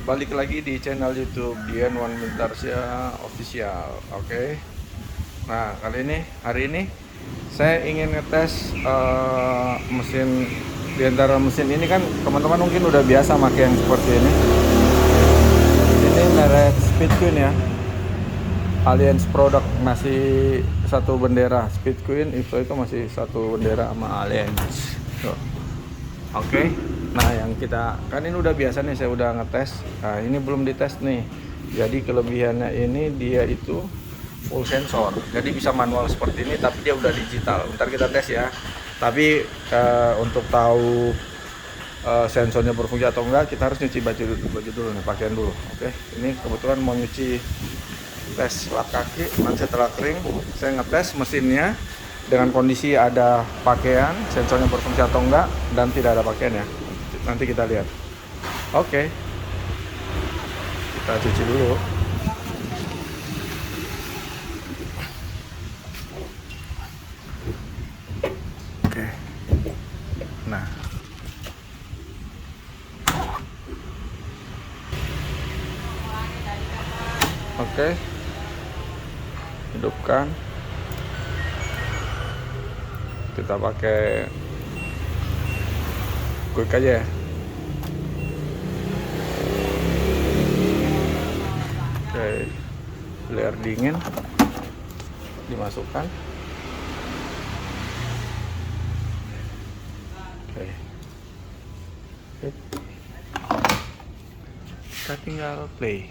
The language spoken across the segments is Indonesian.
balik lagi di channel YouTube Dian Wan Mintarsya Official. Oke. Nah, hari ini saya ingin ngetes mesin. Di antara mesin ini kan teman-teman mungkin udah biasa pakai yang seperti ini. Ini merek Speedqueen ya. Alliance product masih satu bendera. Speedqueen itu masih satu bendera sama Alliance. Tuh. Oke. Nah, yang kita kan ini udah biasa nih, saya udah ngetes. Nah, ini belum dites nih. Jadi kelebihannya ini dia itu full sensor. Jadi bisa manual seperti ini, tapi dia udah digital. Ntar kita tes ya. Tapi untuk tahu sensornya berfungsi atau enggak, kita harus nyuci baju dulu nih, pakaian dulu. Oke. Ini kebetulan mau nyuci tes lap kaki. Nanti setelah kering, saya ngetes mesinnya dengan kondisi ada pakaian, sensornya berfungsi atau enggak, dan tidak ada pakaian ya. Nanti kita lihat. Oke. Kita cuci dulu. Oke. Nah. Oke. Hidupkan. Kita pakai quick aja ya. Oke, biar dingin, dimasukkan. Oke, kita tinggal play.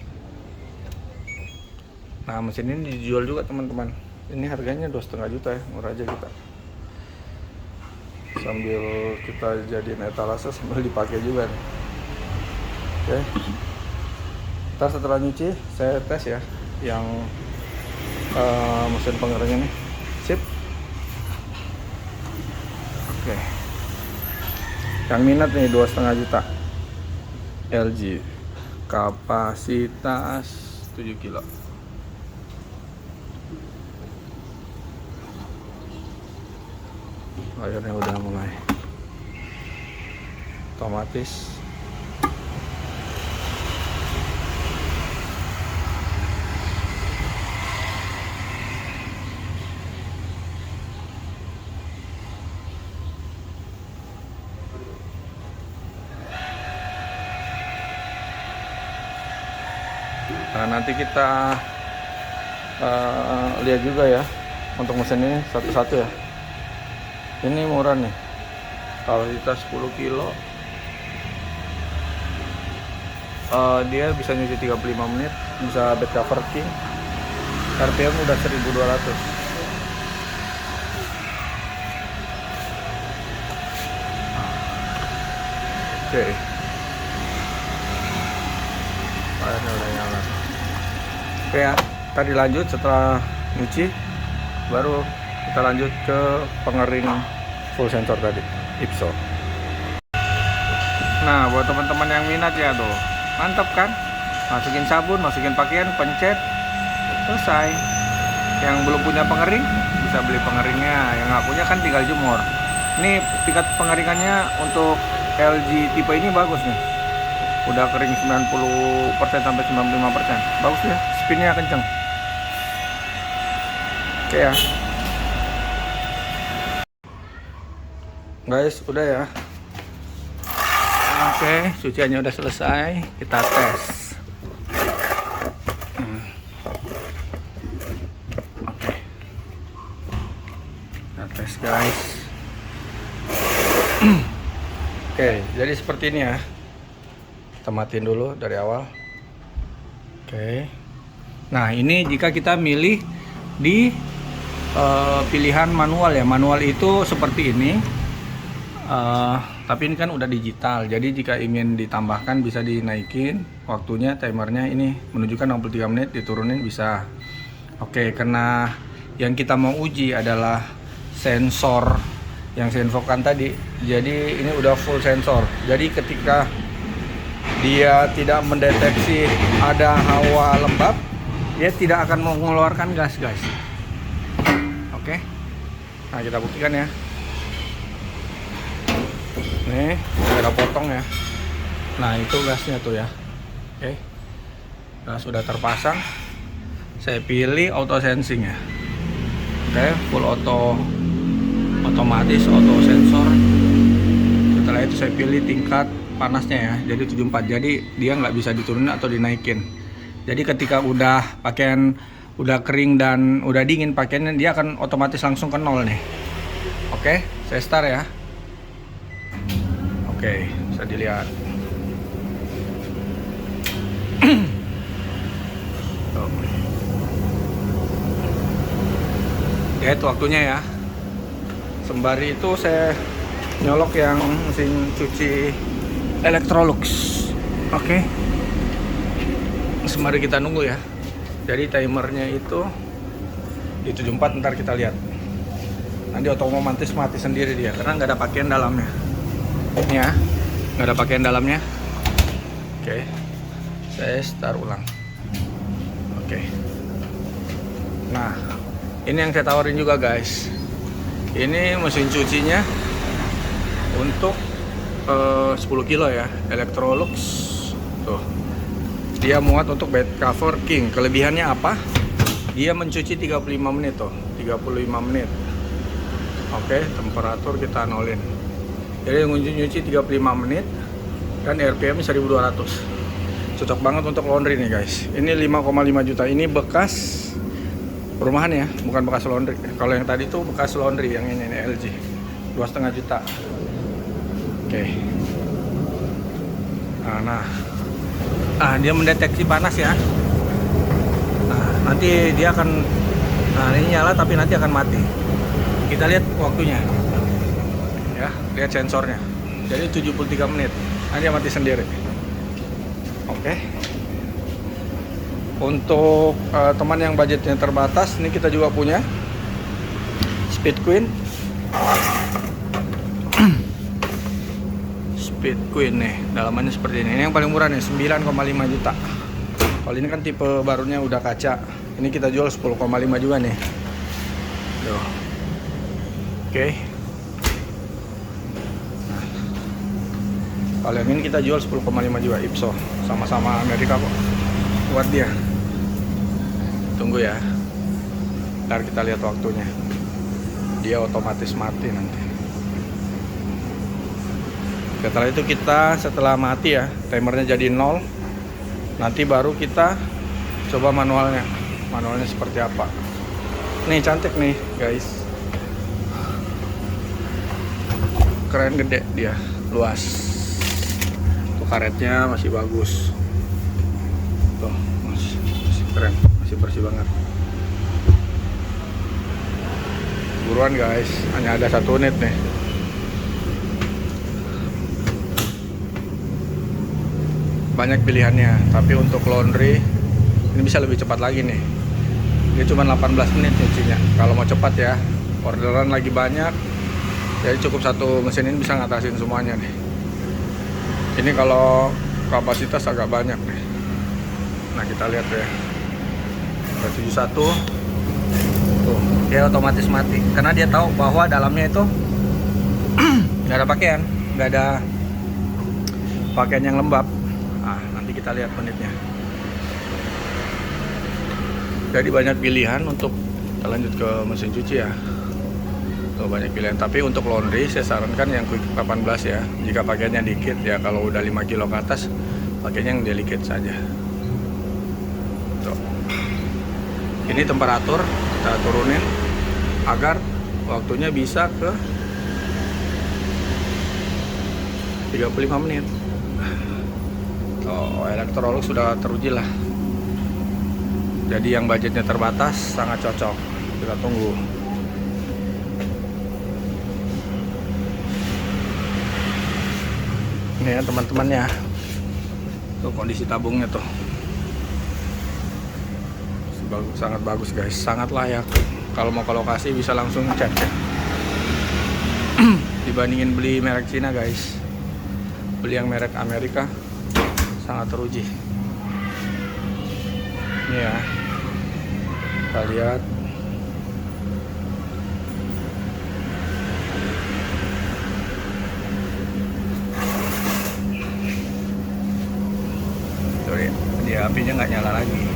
Nah, mesin ini dijual juga teman-teman. Ini harganya 2,5 juta ya, murah aja kita. Sambil kita jadiin etalase sambil dipakai juga nih. Oke. Ntar setelah nyuci saya tes ya yang mesin pengering ini. Sip. Oke. Yang minat nih 2,5 juta. LG. Kapasitas 7 kilo. Airnya udah mulai otomatis. Nah, nanti kita lihat juga ya untuk mesin ini satu-satu ya. Ini murah nih, kapasitas 10 kilo. Dia bisa nyuci 35 menit, bisa bed cover king. RPM udah 1200. Oke. Airnya udah nyala. Oke ya, tadi lanjut setelah nyuci, baru kita lanjut ke pengering full sensor tadi, IPSO. Nah, buat teman-teman yang minat ya tuh, mantap kan? Masukin sabun, masukin pakaian, pencet, selesai. Yang belum punya pengering bisa beli pengeringnya, yang nggak punya kan tinggal jemur. Ini tingkat pengeringannya untuk LG tipe ini bagus nih. Udah kering 90% sampai 95%. Bagus ya, spinnya kenceng. Oke ya. Guys, udah ya. Oke, cuciannya udah selesai. Kita tes. Oke. Kita tes guys. Oke, jadi seperti ini ya. Kita matiin dulu dari awal. Oke. Nah, ini jika kita milih di pilihan manual ya. Manual itu seperti ini. Tapi ini kan udah digital, jadi jika ingin ditambahkan bisa dinaikin waktunya, timernya ini menunjukkan 63 menit, diturunin bisa. Oke, karena yang kita mau uji adalah sensor yang saya infokan tadi, jadi ini udah full sensor. Jadi ketika dia tidak mendeteksi ada hawa lembab, dia tidak akan mengeluarkan gas guys. Oke, nah kita buktikan ya. Nih, ada potong ya. Nah, itu gasnya tuh ya. Oke. Nah, sudah terpasang. Saya pilih auto sensing ya. Oke, full otomatis auto sensor. Setelah itu saya pilih tingkat panasnya ya, jadi 74. Jadi dia nggak bisa diturunin atau dinaikin. Jadi ketika udah pakaian udah kering dan udah dingin pakaiannya, dia akan otomatis langsung ke nol nih. Oke, saya start ya. Oke, bisa dilihat. Lihat waktunya ya. Sembari itu saya nyolok yang mesin cuci Electrolux. Oke. Sembari kita nunggu ya. Jadi timernya itu di 74, ntar kita lihat. Nanti otomatis mati sendiri dia karena nggak ada pakaian dalamnya. Ini ya, nggak ada pakaian dalamnya. Oke. Saya start ulang. Oke. Nah, ini yang saya tawarin juga guys. Ini mesin cucinya untuk 10 kilo ya, Electrolux. Tuh. Dia muat untuk bed cover king. Kelebihannya apa? Dia mencuci 35 menit tuh, 35 menit. Oke, temperatur kita nolin. Jadi nyuci 35 menit dan RPM 1200. Cocok banget untuk laundry nih guys. Ini 5,5 juta. Ini bekas perumahan ya, bukan bekas laundry. Kalau yang tadi tuh bekas laundry, yang ini LG 2,5 juta. Oke. Nah, dia mendeteksi panas ya. Nah, nanti dia akan, nah ini nyala tapi nanti akan mati. Kita lihat waktunya. Ya, lihat sensornya. Jadi 73 menit. Nanti dia mati sendiri. Oke. Untuk teman yang budgetnya terbatas, ini kita juga punya Speed Queen. Speed Queen nih, dalamannya seperti ini. Ini yang paling murah nih, 9,5 juta. Kalau ini kan tipe barunya udah kaca. Ini kita jual 10,5 juga nih. Tuh. Oke. Nah. Kalau yang ini kita jual 10,5 juga Ipso. Sama-sama Amerika kok. Buat dia. Tunggu ya. Ntar kita lihat waktunya. Dia otomatis mati nanti. Setelah itu kita, setelah mati ya, timernya jadi 0. Nanti baru kita coba manualnya. Manualnya seperti apa. Nih cantik nih guys. Keren, gede dia, luas. Tuh karetnya masih bagus. Tuh masih keren, masih bersih banget. Buruan guys, hanya ada 1 unit nih. Banyak pilihannya, tapi untuk laundry ini bisa lebih cepat lagi nih. Dia cuma 18 menit nyucinya. Kalau mau cepat ya, orderan lagi banyak, jadi cukup 1 mesin ini bisa ngatasin semuanya nih. Ini kalau kapasitas agak banyak nih. Nah kita lihat ya, 71 tuh, dia otomatis mati karena dia tahu bahwa dalamnya itu nggak ada pakaian, nggak ada pakaian yang lembab. Nah, nanti kita lihat menitnya. Jadi banyak pilihan untuk kita lanjut ke mesin cuci ya. Tuh, banyak pilihan. Tapi untuk laundry saya sarankan yang quick 18 ya. Jika pakaiannya dikit ya, kalau udah 5 kilo ke atas pakaiannya yang delicate saja. Tuh. Ini temperatur kita turunin agar waktunya bisa ke 35 menit. Oh, Electrolux sudah teruji lah. Jadi yang budgetnya terbatas sangat cocok. Kita tunggu. Ini ya teman-temannya. Tuh kondisi tabungnya tuh. Sangat bagus guys, sangat layak. Kalau mau ke lokasi bisa langsung cek ya. Dibandingin beli merek Cina guys, beli yang merek Amerika sangat teruji. Ini ya, kita lihat. sorry, dia apinya nggak nyala lagi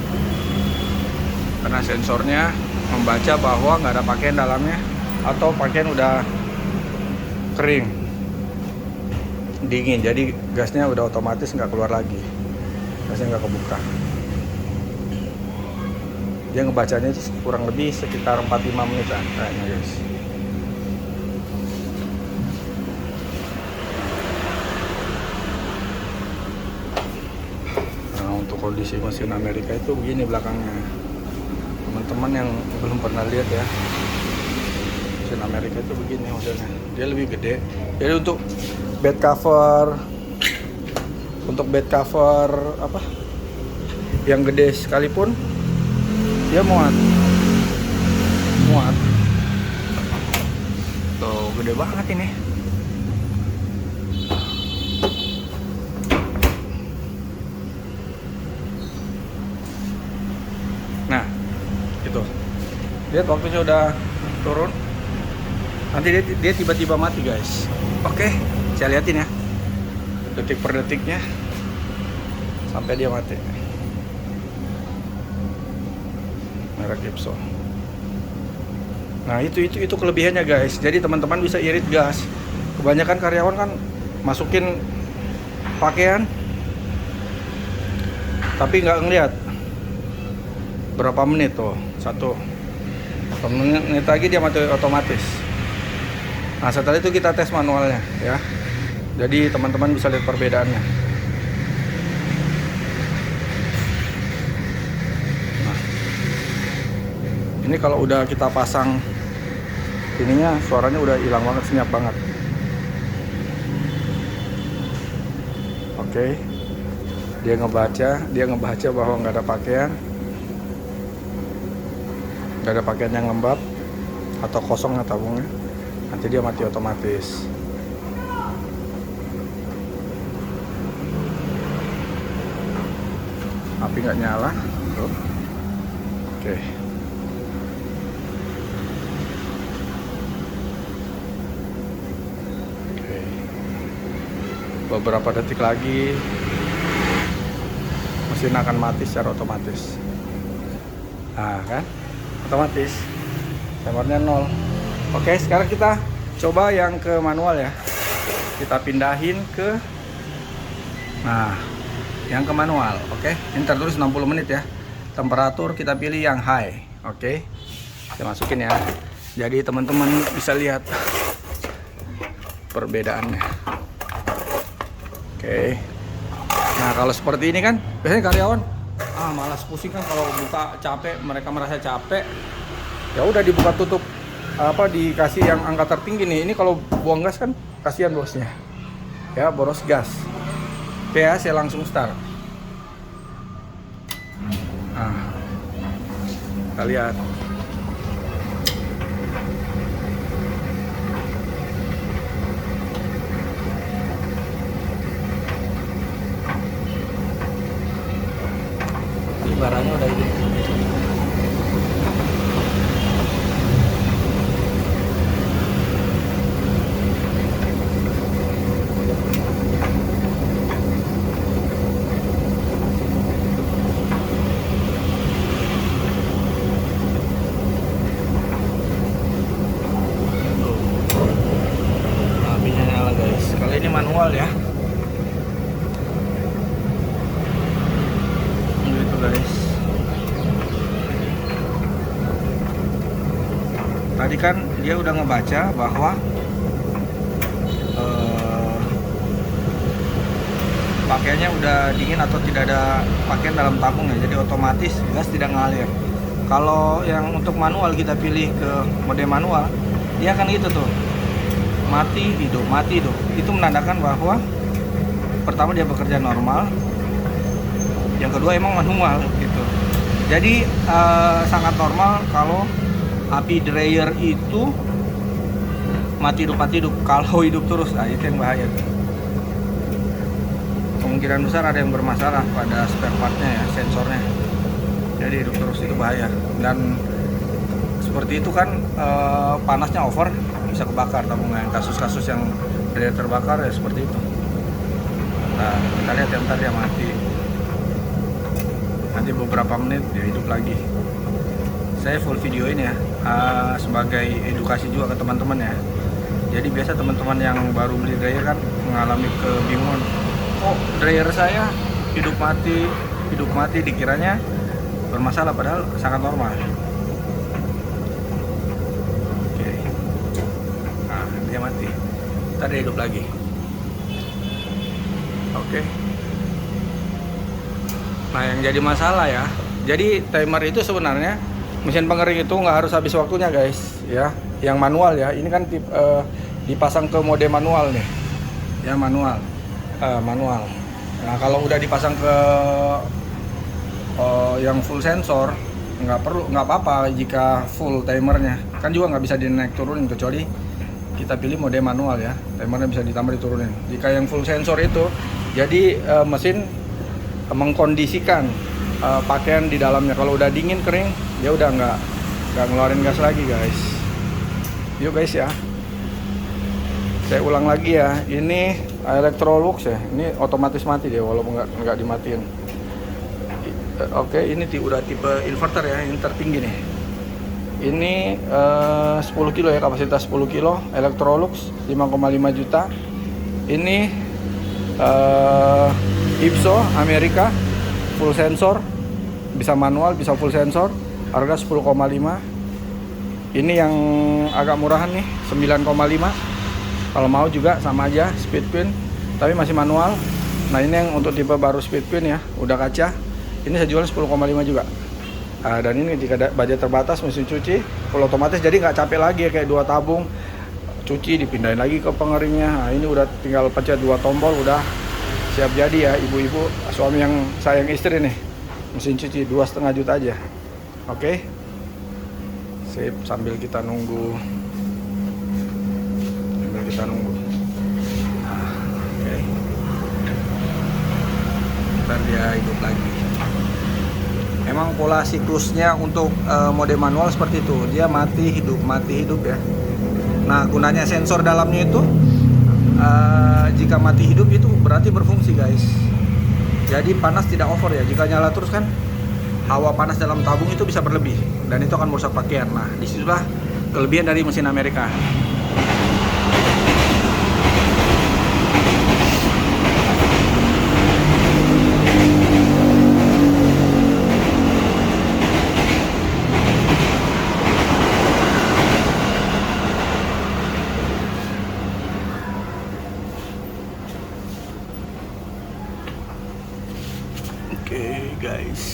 karena sensornya membaca bahwa nggak ada pakaian dalamnya atau pakaian udah kering dingin, jadi gasnya udah otomatis nggak keluar lagi, gasnya nggak kebuka. Dia ngebacanya itu kurang lebih sekitar 45 menitan kayaknya guys. Nah, untuk kondisi mesin Amerika itu begini belakangnya, teman-teman yang belum pernah lihat ya, mesin Amerika itu begini modelnya, dia lebih gede. Jadi untuk bed cover apa yang gede sekalipun dia muat tuh, gede banget ini. Nah gitu, lihat waktunya udah turun, nanti dia tiba-tiba mati guys. Oke, saya liatin ya detik per detiknya sampai dia mati. Merek Epson. Nah itu kelebihannya guys. Jadi teman-teman bisa irit gas. Kebanyakan karyawan kan masukin pakaian tapi nggak ngeliat berapa menit tuh, 1 menit lagi dia mati otomatis. Nah setelah itu kita tes manualnya ya, jadi teman-teman bisa lihat perbedaannya. Nah, ini kalau udah kita pasang ininya, suaranya udah hilang banget, senyap banget. Oke, dia ngebaca bahwa nggak ada pakaian yang lembab atau kosong tabungnya, nanti dia mati otomatis. Api nggak nyala. Oke. Beberapa detik lagi mesin akan mati secara otomatis. Nah kan, otomatis timernya 0. Oke, sekarang kita coba yang ke manual ya. Kita pindahin ke yang ke manual. Oke, ini tertulis 60 menit ya. Temperatur kita pilih yang high. Oke, saya masukin ya, jadi teman-teman bisa lihat perbedaannya. Oke. Nah kalau seperti ini kan biasanya karyawan malas, pusing kan kalau buka, capek, mereka merasa capek. Ya udah dibuka tutup, dikasih yang angka tertinggi nih. Ini kalau buang gas kan kasihan bosnya. Ya, boros gas. Oke ya, saya langsung start. Nah, kita lihat. Barangnya udah ini. Apinya nyala guys. Kali ini manual ya. Guys, tadi kan dia udah ngebaca bahwa pakaiannya udah dingin atau tidak ada pakaian dalam tabung ya, jadi otomatis gas tidak ngalir. Kalau yang untuk manual kita pilih ke mode manual, dia akan gitu tuh, mati hidup. Itu menandakan bahwa pertama dia bekerja normal, yang kedua emang manual gitu. Jadi sangat normal kalau api dryer itu mati hidup. Kalau hidup terus, itu yang bahaya tuh. Kemungkinan besar ada yang bermasalah pada spare partnya ya, sensornya. Jadi hidup terus itu bahaya. Dan seperti itu kan panasnya over, bisa kebakar tabungan. Kasus-kasus yang dryer terbakar ya seperti itu. Nah kita lihat yang tadi yang mati. nanti beberapa menit dia hidup lagi. Saya full video ini ya, sebagai edukasi juga ke teman-teman ya. Jadi biasa teman-teman yang baru beli dryer kan mengalami kebingungan, kok dryer saya hidup mati dikiranya bermasalah, padahal sangat normal. Oke. Nah, dia mati, tadi hidup lagi. Oke. Nah, yang jadi masalah ya, jadi timer itu sebenarnya mesin pengering itu nggak harus habis waktunya guys ya. Yang manual ya, ini kan dipasang ke mode manual nih ya, manual. Nah, kalau udah dipasang ke yang full sensor, nggak apa-apa jika full timernya, kan juga nggak bisa dinaik turunin kecuali kita pilih mode manual ya, timernya bisa ditambah diturunin. Jika yang full sensor itu jadi mesin mengkondisikan pakaian di dalamnya, kalau udah dingin kering dia udah nggak ngeluarin gas lagi guys. Yuk guys ya, saya ulang lagi ya, ini Electrolux ya, ini otomatis mati dia walaupun nggak dimatiin. Oke, ini udah tipe inverter ya, ini tertinggi nih. Ini 10 kilo ya, kapasitas 10 kilo Electrolux 5,5 juta. Ini Ipso Amerika, full sensor, bisa manual bisa full sensor, harga 10,5. Ini yang agak murahan nih 9,5. Kalau mau juga sama aja speed queen, tapi masih manual. Nah, ini yang untuk tipe baru speed queen ya, udah kaca. Ini saya jual 10,5 juga. Dan ini jika ada budget terbatas, mesin cuci full otomatis, jadi nggak capek lagi ya, kayak 2 tabung cuci dipindahin lagi ke pengeringnya. Nah, ini udah tinggal pencet 2 tombol udah siap jadi ya, ibu-ibu, suami yang sayang istri nih. Mesin cuci 2,5 juta aja. Oke. Sip, sambil kita nunggu. Oke. Ntar dia hidup lagi. Emang pola siklusnya untuk mode manual seperti itu, dia mati hidup ya. Nah, gunanya sensor dalamnya itu jika mati hidup itu berarti berfungsi guys. Jadi panas tidak over ya. Jika nyala terus kan hawa panas dalam tabung itu bisa berlebih dan itu akan merusak pakaian. Nah, disitulah kelebihan dari mesin Amerika. Oke, guys.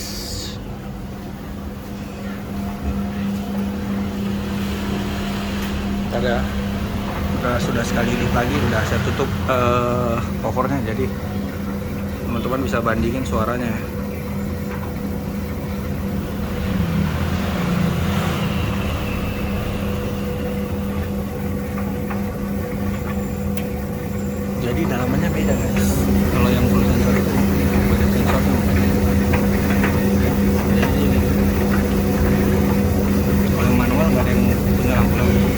Ada sudah sekali hidup lagi, udah saya tutup covernya, jadi teman-teman bisa bandingin suaranya. Jadi dalamannya beda guys. Kalau yang full sensor itu beda sensornya. Kalau yang manual nggak ada yang punya lampu-lampu.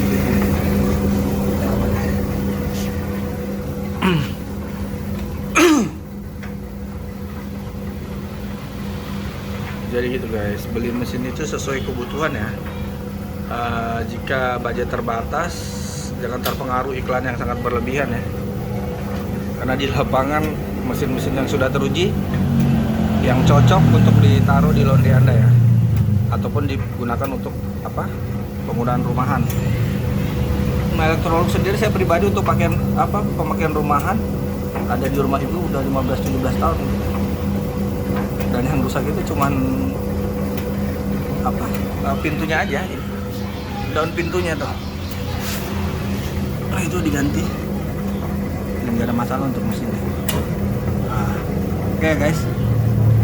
Jadi gitu guys, beli mesin itu sesuai kebutuhan ya. Jika budget terbatas, jangan terpengaruh iklan yang sangat berlebihan ya. Karena di lapangan mesin-mesin yang sudah teruji, yang cocok untuk ditaruh di laundry Anda ya, ataupun digunakan untuk penggunaan rumahan. Nah, Electrolux sendiri saya pribadi untuk pemakaian rumahan ada di rumah ibu udah 15-17 tahun. Dan yang rusak itu cuman pintunya aja, daun pintunya tuh. Nah, itu diganti. Dan nggak ada masalah untuk mesinnya. Oke guys,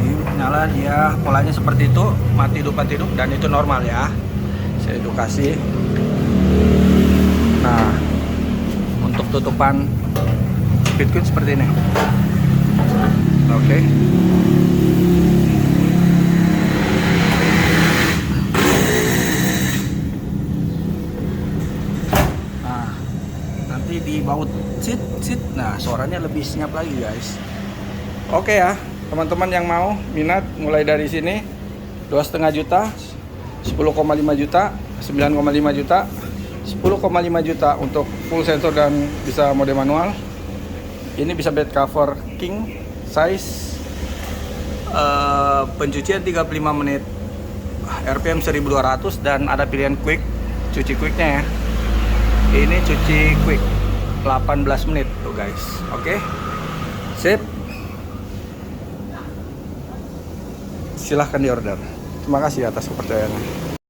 ini nyala, dia polanya seperti itu, mati hidup, dan itu normal ya. Saya edukasi. Nah, untuk tutupan speed queen seperti ini. Oke. Nah, nanti di baut sit. Nah, suaranya lebih senyap lagi guys. Oke ya. teman-teman yang mau minat mulai dari sini 2,5 juta, 10,5 juta, 9,5 juta, 10,5 juta untuk full sensor dan bisa mode manual. Ini bisa bed cover king size, pencucian 35 menit, RPM 1200, dan ada pilihan quick, cuci quicknya ya. Ini cuci quick 18 menit tuh guys. Oke, sip, silahkan di order. Terima kasih atas kepercayaannya.